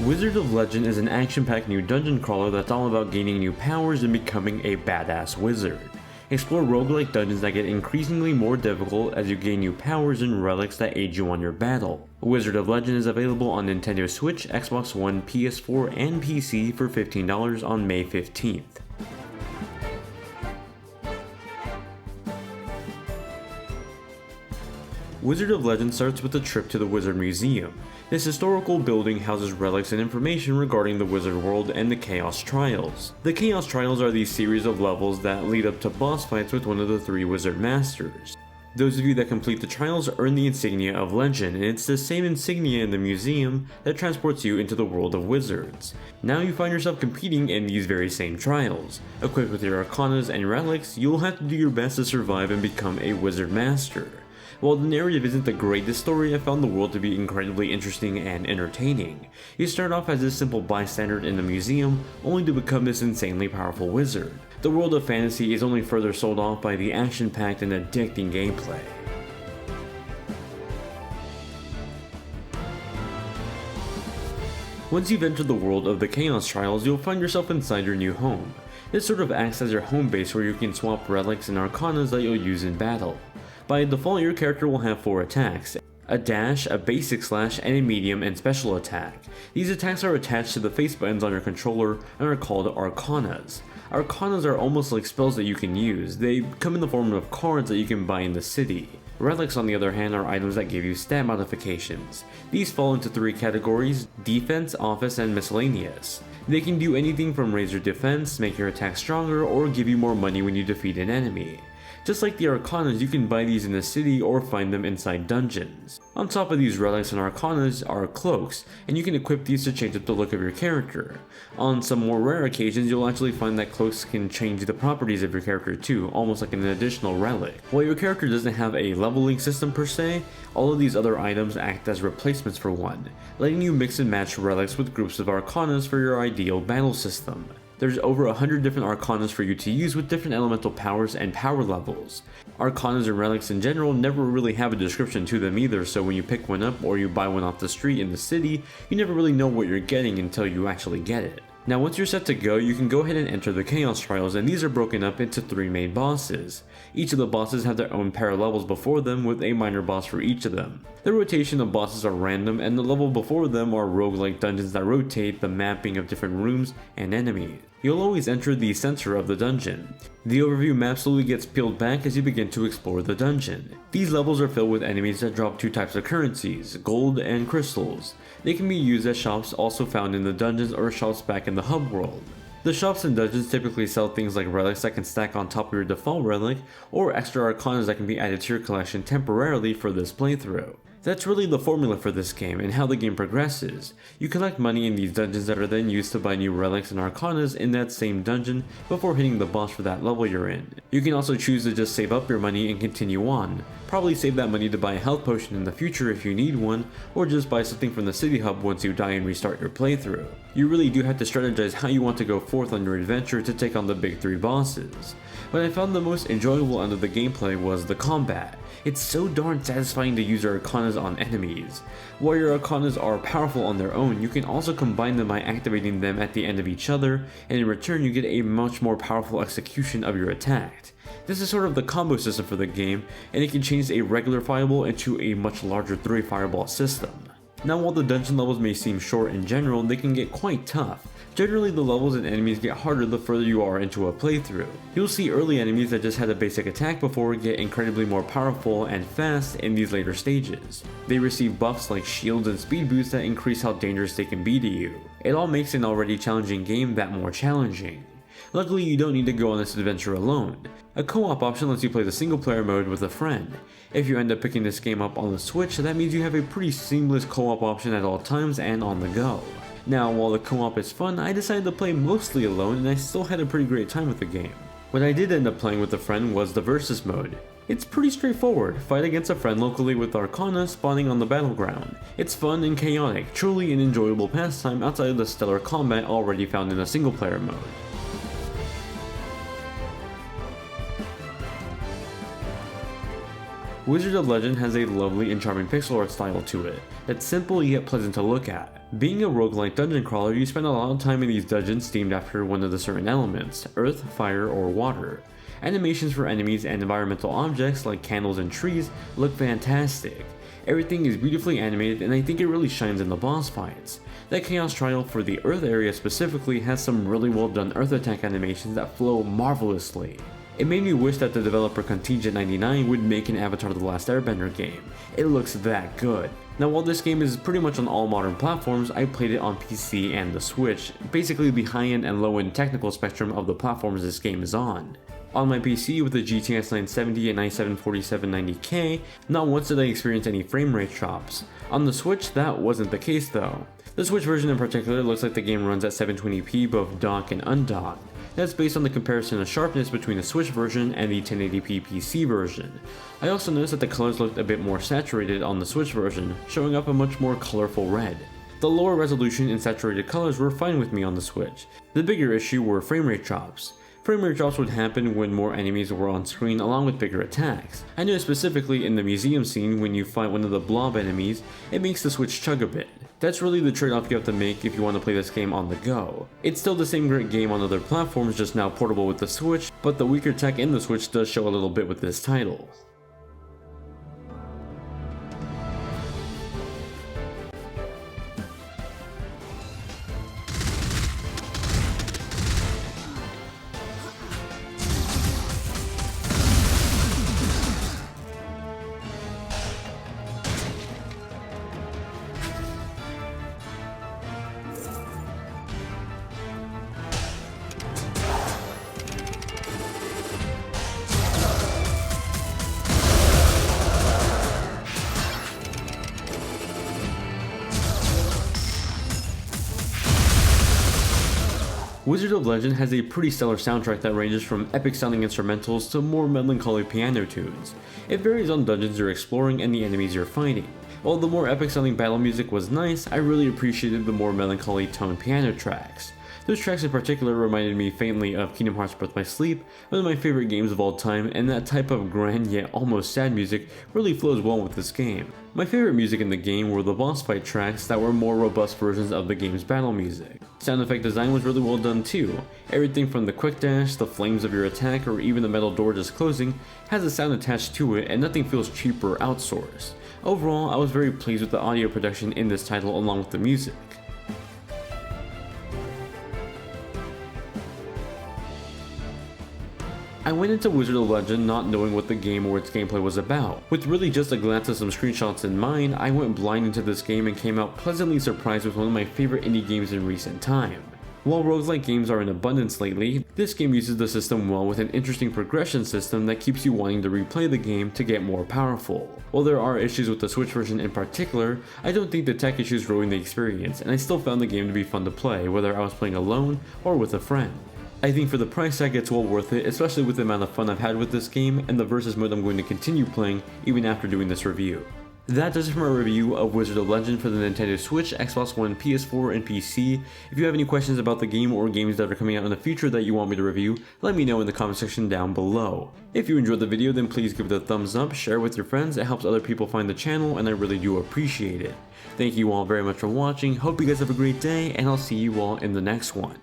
Wizard of Legend is an action-packed new dungeon crawler that's all about gaining new powers and becoming a badass wizard. Explore roguelike dungeons that get increasingly more difficult as you gain new powers and relics that aid you on your battle. Wizard of Legend is available on Nintendo Switch, Xbox One, PS4, and PC for $15 on May 15th. Wizard of Legend starts with a trip to the Wizard Museum. This historical building houses relics and information regarding the Wizard world and the Chaos Trials. The Chaos Trials are these series of levels that lead up to boss fights with one of the three Wizard Masters. Those of you that complete the trials earn the insignia of Legend, and it's the same insignia in the museum that transports you into the world of wizards. Now you find yourself competing in these very same trials. Equipped with your arcanas and relics, you'll have to do your best to survive and become a Wizard Master. While the narrative isn't the greatest story, I found the world to be incredibly interesting and entertaining. You start off as a simple bystander in the museum, only to become this insanely powerful wizard. The world of fantasy is only further sold off by the action-packed and addicting gameplay. Once you've entered the world of the Chaos Trials, you'll find yourself inside your new home. This sort of acts as your home base where you can swap relics and arcanas that you'll use in battle. By default, your character will have 4 attacks: a dash, a basic slash, and a medium and special attack. These attacks are attached to the face buttons on your controller and are called arcanas. Arcanas are almost like spells that you can use. They come in the form of cards that you can buy in the city. Relics, on the other hand, are items that give you stat modifications. These fall into 3 categories: defense, office, and miscellaneous. They can do anything from raise your defense, make your attack stronger, or give you more money when you defeat an enemy. Just like the arcanas, you can buy these in the city or find them inside dungeons. On top of these relics and arcanas are cloaks, and you can equip these to change up the look of your character. On some more rare occasions, you'll actually find that cloaks can change the properties of your character too, almost like an additional relic. While your character doesn't have a leveling system per se, all of these other items act as replacements for one, letting you mix and match relics with groups of arcanas for your ideal battle system. There's over 100 different arcanas for you to use with different elemental powers and power levels. Arcanas and relics in general never really have a description to them either, so when you pick one up or you buy one off the street in the city, you never really know what you're getting until you actually get it. Now once you're set to go, you can go ahead and enter the Chaos Trials, and these are broken up into 3 main bosses. Each of the bosses have their own pair of levels before them, with a minor boss for each of them. The rotation of bosses are random, and the level before them are roguelike dungeons that rotate the mapping of different rooms and enemies. You'll always enter the center of the dungeon. The overview map slowly gets peeled back as you begin to explore the dungeon. These levels are filled with enemies that drop 2 types of currencies, gold and crystals. They can be used as shops also found in the dungeons or shops back in the hub world. The shops and dungeons typically sell things like relics that can stack on top of your default relic, or extra arcanas that can be added to your collection temporarily for this playthrough. That's really the formula for this game and how the game progresses. You collect money in these dungeons that are then used to buy new relics and arcanas in that same dungeon before hitting the boss for that level you're in. You can also choose to just save up your money and continue on. Probably save that money to buy a health potion in the future if you need one, or just buy something from the city hub once you die and restart your playthrough. You really do have to strategize how you want to go forth on your adventure to take on the big 3 bosses. What I found the most enjoyable end of the gameplay was the combat. It's so darn satisfying to use your arcanas on enemies. While your arcanas are powerful on their own, you can also combine them by activating them at the end of each other, and in return you get a much more powerful execution of your attack. This is sort of the combo system for the game, and it can change a regular fireball into a much larger 3 fireball system. Now while the dungeon levels may seem short in general, they can get quite tough. Generally the levels and enemies get harder the further you are into a playthrough. You'll see early enemies that just had a basic attack before get incredibly more powerful and fast in these later stages. They receive buffs like shields and speed boosts that increase how dangerous they can be to you. It all makes an already challenging game that more challenging. Luckily you don't need to go on this adventure alone. A co-op option lets you play the single player mode with a friend. If you end up picking this game up on the Switch, that means you have a pretty seamless co-op option at all times and on the go. Now while the co-op is fun, I decided to play mostly alone and I still had a pretty great time with the game. What I did end up playing with a friend was the versus mode. It's pretty straightforward, fight against a friend locally with arcana spawning on the battleground. It's fun and chaotic, truly an enjoyable pastime outside of the stellar combat already found in the single player mode. Wizard of Legend has a lovely and charming pixel art style to it that's simple yet pleasant to look at. Being a roguelite dungeon crawler, you spend a lot of time in these dungeons themed after one of the certain elements, earth, fire, or water. Animations for enemies and environmental objects like candles and trees look fantastic. Everything is beautifully animated and I think it really shines in the boss fights. That Chaos Trial for the earth area specifically has some really well done earth attack animations that flow marvelously. It made me wish that the developer Contingent 99 would make an Avatar The Last Airbender game. It looks that good. Now while this game is pretty much on all modern platforms, I played it on PC and the Switch, basically the high-end and low-end technical spectrum of the platforms this game is on. On my PC with the GTX 970 and i7 4790K, not once did I experience any frame rate drops. On the Switch, that wasn't the case though. The Switch version in particular looks like the game runs at 720p both dock and undocked. That's based on the comparison of sharpness between the Switch version and the 1080p PC version. I also noticed that the colors looked a bit more saturated on the Switch version, showing up a much more colorful red. The lower resolution and saturated colors were fine with me on the Switch. The bigger issue were frame rate drops. Frame rate drops would happen when more enemies were on screen along with bigger attacks. I noticed specifically in the museum scene when you fight one of the blob enemies, it makes the Switch chug a bit. That's really the trade-off you have to make if you want to play this game on the go. It's still the same great game on other platforms, just now portable with the Switch, but the weaker tech in the Switch does show a little bit with this title. Wizard of Legend has a pretty stellar soundtrack that ranges from epic sounding instrumentals to more melancholy piano tunes. It varies on dungeons you're exploring and the enemies you're fighting. While the more epic sounding battle music was nice, I really appreciated the more melancholy toned piano tracks. Those tracks in particular reminded me faintly of Kingdom Hearts Birth by Sleep, one of my favorite games of all time, and that type of grand yet almost sad music really flows well with this game. My favorite music in the game were the boss fight tracks that were more robust versions of the game's battle music. Sound effect design was really well done too. Everything from the quick dash, the flames of your attack, or even the metal door just closing has a sound attached to it and nothing feels cheap or outsourced. Overall, I was very pleased with the audio production in this title along with the music. I went into Wizard of Legend not knowing what the game or its gameplay was about. With really just a glance at some screenshots in mind, I went blind into this game and came out pleasantly surprised with one of my favorite indie games in recent time. While roguelike games are in abundance lately, this game uses the system well with an interesting progression system that keeps you wanting to replay the game to get more powerful. While there are issues with the Switch version in particular, I don't think the tech issues ruined the experience, and I still found the game to be fun to play whether I was playing alone or with a friend. I think for the price tag it's well worth it, especially with the amount of fun I've had with this game and the versus mode I'm going to continue playing even after doing this review. That does it for my review of Wizard of Legend for the Nintendo Switch, Xbox One, PS4, and PC. If you have any questions about the game or games that are coming out in the future that you want me to review, let me know in the comment section down below. If you enjoyed the video, then please give it a thumbs up, share it with your friends, it helps other people find the channel and I really do appreciate it. Thank you all very much for watching, hope you guys have a great day, and I'll see you all in the next one.